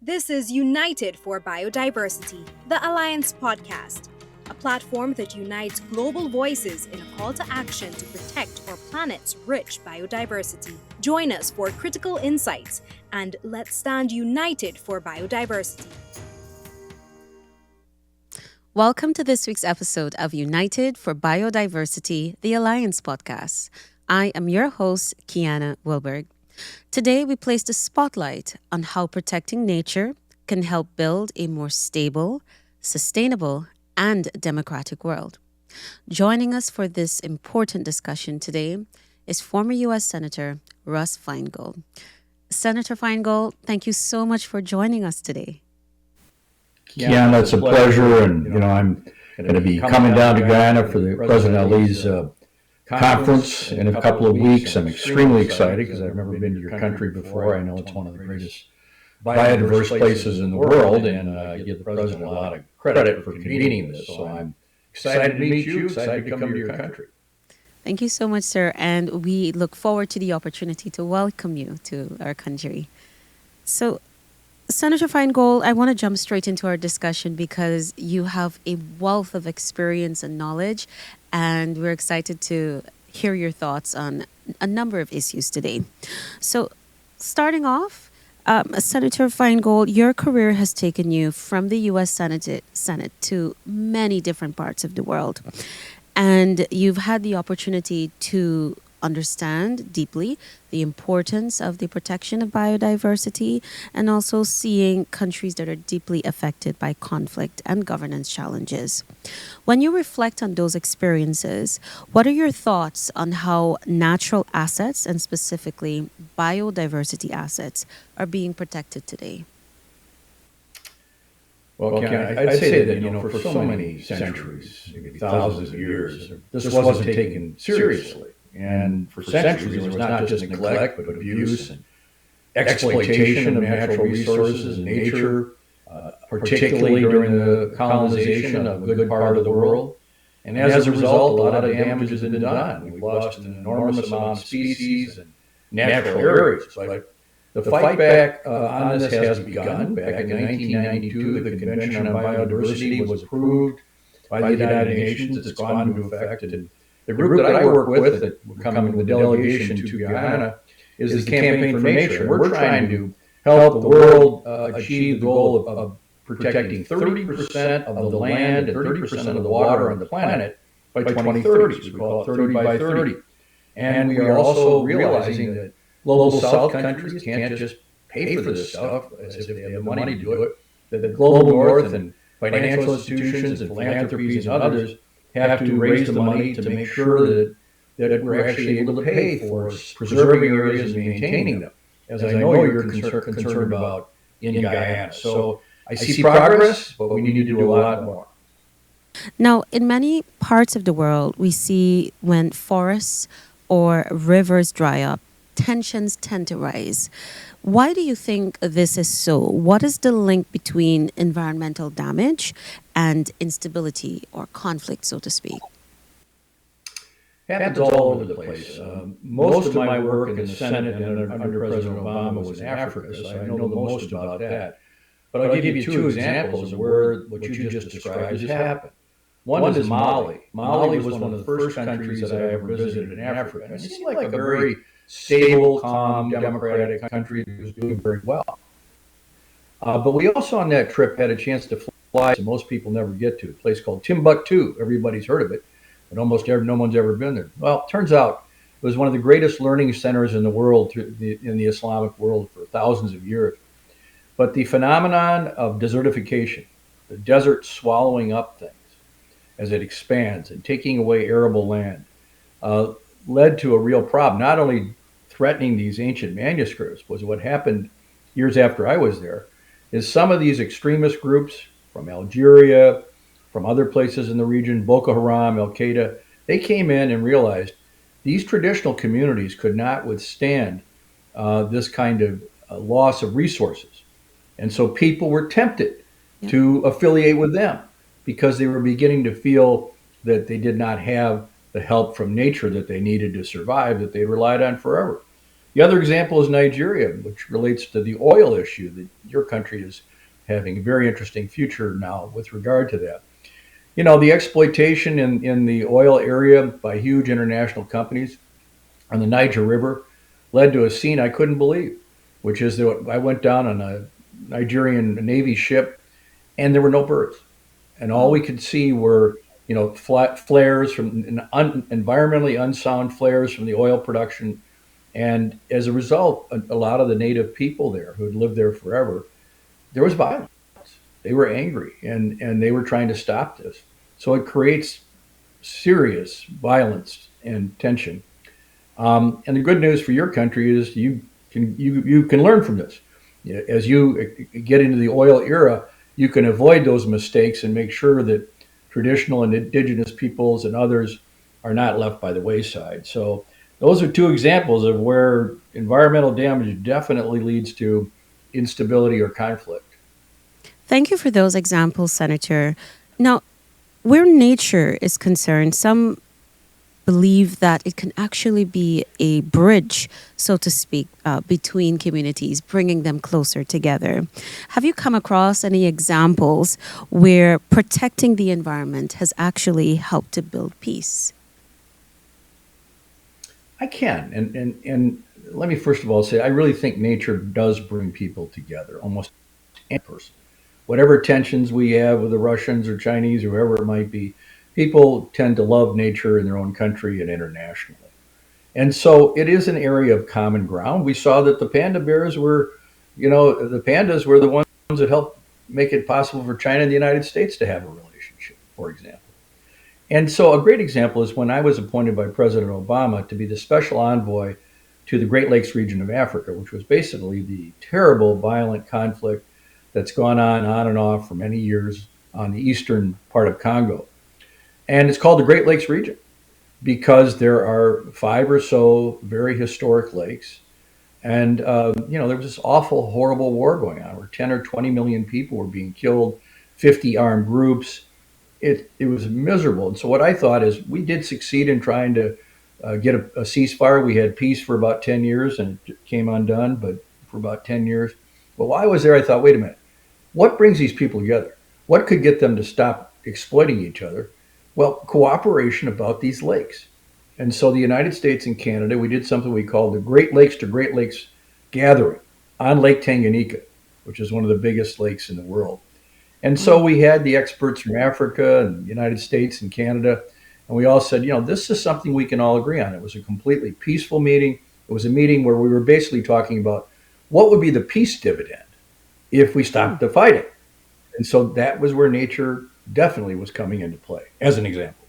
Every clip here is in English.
This is United for Biodiversity, the Alliance podcast, a platform that unites global voices in a call to action to protect our planet's rich biodiversity. Join us for critical insights and let's stand united for biodiversity. Welcome to this week's episode of United for Biodiversity, the Alliance podcast. I am your host, Kiana Wilberg. Today, we place the spotlight on how protecting nature can help build a more stable, sustainable, and democratic world. Joining us for this important discussion today is former U.S. Senator Russ Feingold. Senator Feingold, thank you so much for joining us today. Kiana, it's a pleasure, and I'm going to be coming down to Guyana for the President Ali's conference in a couple of weeks. I'm extremely excited because I've never been to your country before. I know it's one of the greatest biodiverse places in the world, and you give the President a lot of credit for convening this. So I'm excited to meet you, excited to come to your country. Thank you so much, sir, and we look forward to the opportunity to welcome you to our country. So, Senator Feingold, I want to jump straight into our discussion because you have a wealth of experience and knowledge, and we're excited to hear your thoughts on a number of issues today. So, starting off, Senator Feingold, your career has taken you from the U.S. Senate to many different parts of the world, and you've had the opportunity to understand deeply the importance of the protection of biodiversity and also seeing countries that are deeply affected by conflict and governance challenges. When you reflect on those experiences, what are your thoughts on how natural assets and specifically biodiversity assets are being protected today? Well, I'd say that, for so many centuries, maybe thousands of years, this wasn't taken seriously. And for centuries, it was not just neglect, but abuse and exploitation of natural resources and nature, particularly during the colonization of a good part of the world. And as a result, a lot of damage has been done. We've lost an enormous amount of species and natural areas. But the fight back on this has begun. Back in 1992, the Convention on Biodiversity was approved by the United Nations. It's gone into effect. And the group that I work with, that we're coming with a delegation to Guyana, is the Campaign for Nature. We're trying to help the world achieve the goal of protecting 30% of the land and 30% of the water on the planet by 2030. So we call it 30 by 30. And we are also realizing that global South countries can't just pay for this stuff as if they have the money to do it. That the global North and financial institutions and philanthropies and others have to raise the money to make sure that we're actually able to pay for preserving areas and maintaining them, as I know you're concerned about in Guyana. So I see progress, but we need to do a lot more. Now, in many parts of the world, we see when forests or rivers dry up, tensions tend to rise. Why do you think this is so? What is the link between environmental damage and instability or conflict, so to speak? Happens all over the place. Most of my work in the Senate and under President Obama was in Africa, so I know the most about that. But I'll give you two examples of where what you just described has happened. One is Mali. Mali was one of the first countries that I ever visited in Africa. And it seemed like a very stable, calm, democratic country that was doing very well. But we also on that trip had a chance to fly to most people never get to, a place called Timbuktu. Everybody's heard of it, but no one's ever been there. Well, it turns out it was one of the greatest learning centers in the world, in the Islamic world for thousands of years. But the phenomenon of desertification, the desert swallowing up things as it expands and taking away arable land, led to a real problem. Not only threatening these ancient manuscripts was what happened years after I was there, is some of these extremist groups from Algeria, from other places in the region, Boko Haram, Al-Qaeda, they came in and realized these traditional communities could not withstand this kind of loss of resources. And so people were tempted to affiliate with them because they were beginning to feel that they did not have the help from nature that they needed to survive, that they relied on forever. The other example is Nigeria, which relates to the oil issue that your country is having a very interesting future now with regard to that. The exploitation in the oil area by huge international companies on the Niger River led to a scene I couldn't believe, which is that I went down on a Nigerian Navy ship and there were no birds. And all we could see were, flat flares from environmentally unsound flares from the oil production. And as a result, a lot of the native people there who had lived there forever, there was violence. They were angry and they were trying to stop this. So it creates serious violence and tension. And the good news for your country is you can learn from this. As you get into the oil era, you can avoid those mistakes and make sure that traditional and indigenous peoples and others are not left by the wayside. So those are two examples of where environmental damage definitely leads to instability or conflict. Thank you for those examples, Senator. Now, where nature is concerned, some believe that it can actually be a bridge, so to speak, between communities, bringing them closer together. Have you come across any examples where protecting the environment has actually helped to build peace? I can. And let me first of all say, I really think nature does bring people together, almost any person. Whatever tensions we have with the Russians or Chinese or whoever it might be, people tend to love nature in their own country and internationally. And so it is an area of common ground. We saw that the panda bears were, the pandas were the ones that helped make it possible for China and the United States to have a relationship, for example. And so a great example is when I was appointed by President Obama to be the special envoy to the Great Lakes region of Africa, which was basically the terrible violent conflict that's gone on and off for many years on the eastern part of Congo. And it's called the Great Lakes region because there are five or so very historic lakes. And, there was this awful, horrible war going on where 10 or 20 million people were being killed, 50 armed groups. It was miserable. And so what I thought is we did succeed in trying to get a ceasefire. We had peace for about 10 years and it came undone, but for about 10 years. But while I was there, I thought, wait a minute, what brings these people together? What could get them to stop exploiting each other? Well, cooperation about these lakes. And so the United States and Canada, we did something we called the Great Lakes to Great Lakes Gathering on Lake Tanganyika, which is one of the biggest lakes in the world. And so we had the experts from Africa and the United States and Canada, and we all said, this is something we can all agree on. It was a completely peaceful meeting. It was a meeting where we were basically talking about what would be the peace dividend if we stopped the fighting. And so that was where nature definitely was coming into play, as an example.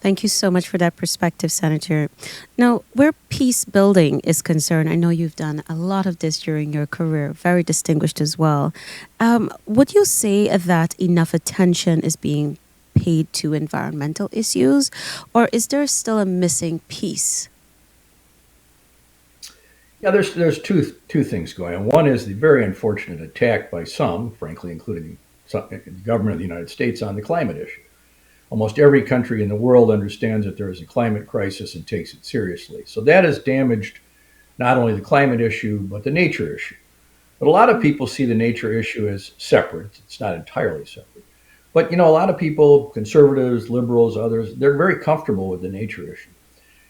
Thank you so much for that perspective, Senator. Now, where peace building is concerned, I know you've done a lot of this during your career, very distinguished as well. Would you say that enough attention is being paid to environmental issues, or is there still a missing piece? Yeah, there's two things going on. One is the very unfortunate attack by some, frankly, including the government of the United States, on the climate issue. Almost every country in the world understands that there is a climate crisis and takes it seriously. So that has damaged not only the climate issue, but the nature issue. But a lot of people see the nature issue as separate. It's not entirely separate. But, a lot of people, conservatives, liberals, others, they're very comfortable with the nature issue.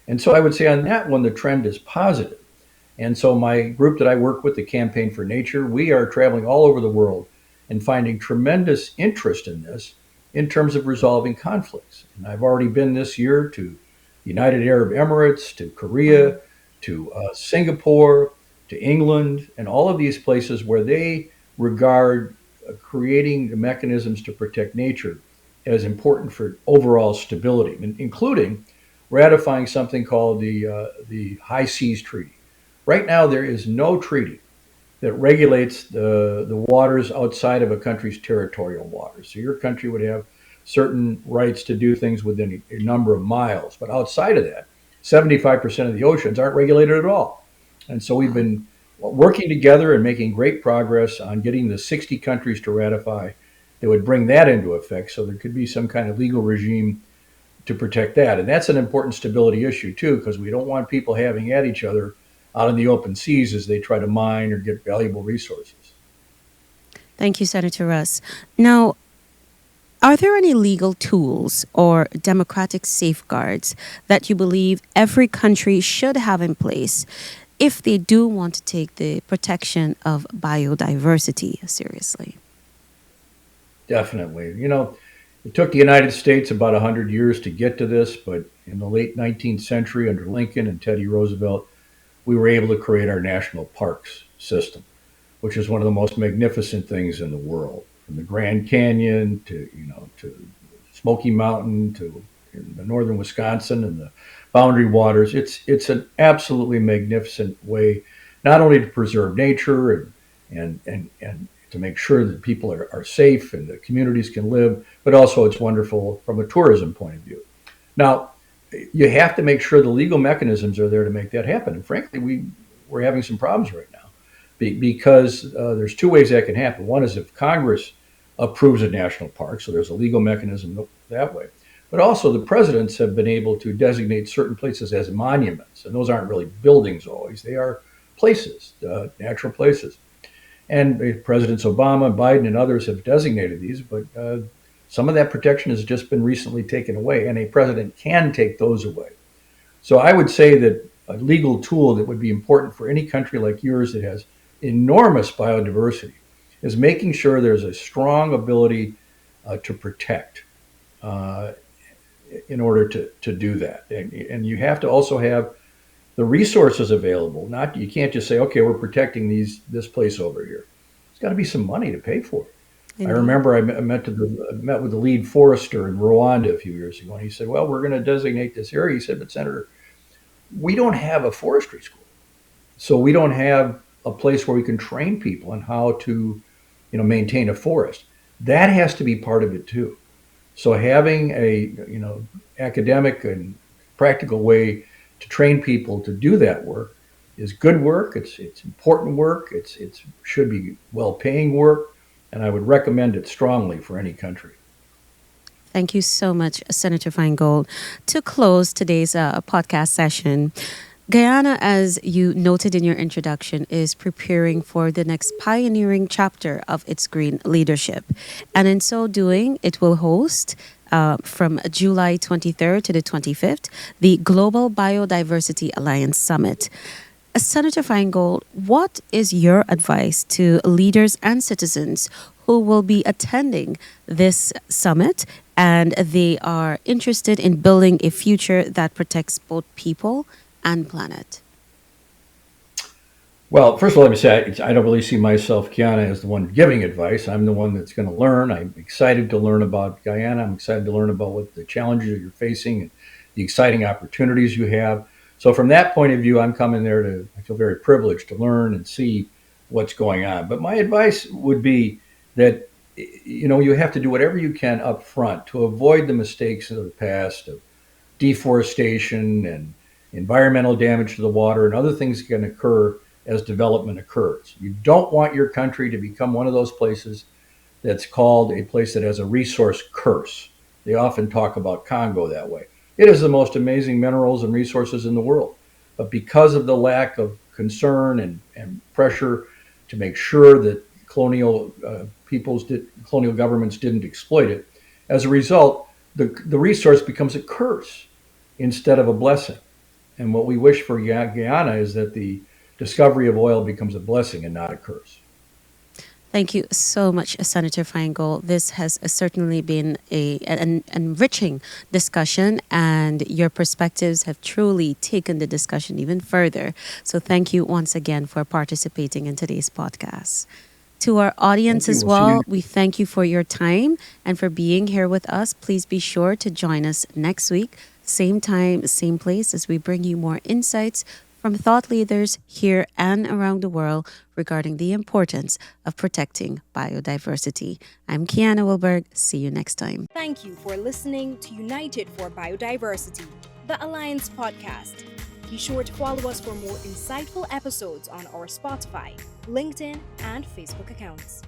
And so I would say on that one, the trend is positive. And so my group that I work with, the Campaign for Nature, we are traveling all over the world and finding tremendous interest in this in terms of resolving conflicts. And I've already been this year to the United Arab Emirates, to Korea, to Singapore, to England, and all of these places where they regard creating the mechanisms to protect nature as important for overall stability, including ratifying something called the High Seas Treaty. Right now, there is no treaty that regulates the waters outside of a country's territorial waters. So your country would have certain rights to do things within a number of miles. But outside of that, 75% of the oceans aren't regulated at all. And so we've been working together and making great progress on getting the 60 countries to ratify that would bring that into effect. So there could be some kind of legal regime to protect that. And that's an important stability issue, too, because we don't want people having at each other out in the open seas as they try to mine or get valuable resources. Thank you, Senator Russ. Now, are there any legal tools or democratic safeguards that you believe every country should have in place if they do want to take the protection of biodiversity seriously? Definitely. It took the United States about 100 years to get to this, but in the late 19th century, under Lincoln and Teddy Roosevelt, we were able to create our national parks system, which is one of the most magnificent things in the world. From the Grand Canyon to Smoky Mountain to in the northern Wisconsin and the Boundary Waters, it's an absolutely magnificent way not only to preserve nature and to make sure that people are safe and the communities can live, but also it's wonderful from a tourism point of view. Now, you have to make sure the legal mechanisms are there to make that happen. And frankly, we're having some problems right now because there's two ways that can happen. One is if Congress approves a national park, so there's a legal mechanism that way. But also the presidents have been able to designate certain places as monuments, and those aren't really buildings always. They are places, natural places. And Presidents Obama, Biden, and others have designated these, but some of that protection has just been recently taken away, and a president can take those away. So I would say that a legal tool that would be important for any country like yours that has enormous biodiversity is making sure there's a strong ability to protect in order to do that. And you have to also have the resources available. You can't just say, okay, we're protecting this place over here. There's got to be some money to pay for it. Indeed. I remember I met with the lead forester in Rwanda a few years ago, and he said, well, we're going to designate this area. He said, but Senator, we don't have a forestry school. So we don't have a place where we can train people on how to, maintain a forest. That has to be part of it too. So having a, academic and practical way to train people to do that work is good work. It's important work. It should be well-paying work, and I would recommend it strongly for any country. Thank you so much, Senator Feingold. To close today's podcast session, Guyana, as you noted in your introduction, is preparing for the next pioneering chapter of its green leadership. And in so doing, it will host from July 23rd to the 25th, the Global Biodiversity Alliance Summit. Senator Feingold, what is your advice to leaders and citizens who will be attending this summit and they are interested in building a future that protects both people and planet? Well, first of all, let me say I don't really see myself, Kiana, as the one giving advice. I'm the one that's going to learn. I'm excited to learn about Guyana. I'm excited to learn about what the challenges you're facing and the exciting opportunities you have. So from that point of view, I'm coming there I feel very privileged to learn and see what's going on. But my advice would be that, you have to do whatever you can up front to avoid the mistakes of the past of deforestation and environmental damage to the water and other things can occur as development occurs. You don't want your country to become one of those places that's called a place that has a resource curse. They often talk about Congo that way. It has the most amazing minerals and resources in the world. But because of the lack of concern and pressure to make sure that colonial governments didn't exploit it, as a result, the resource becomes a curse instead of a blessing. And what we wish for Guyana is that the discovery of oil becomes a blessing and not a curse. Thank you so much, Senator Feingold. This has certainly been an enriching discussion, and your perspectives have truly taken the discussion even further. So thank you once again for participating in today's podcast. To our audience as well, we thank you for your time and for being here with us. Please be sure to join us next week, same time, same place, as we bring you more insights from thought leaders here and around the world regarding the importance of protecting biodiversity. I'm Kiana Wilberg. See you next time. Thank you for listening to United for Biodiversity, the Alliance podcast. Be sure to follow us for more insightful episodes on our Spotify, LinkedIn, and Facebook accounts.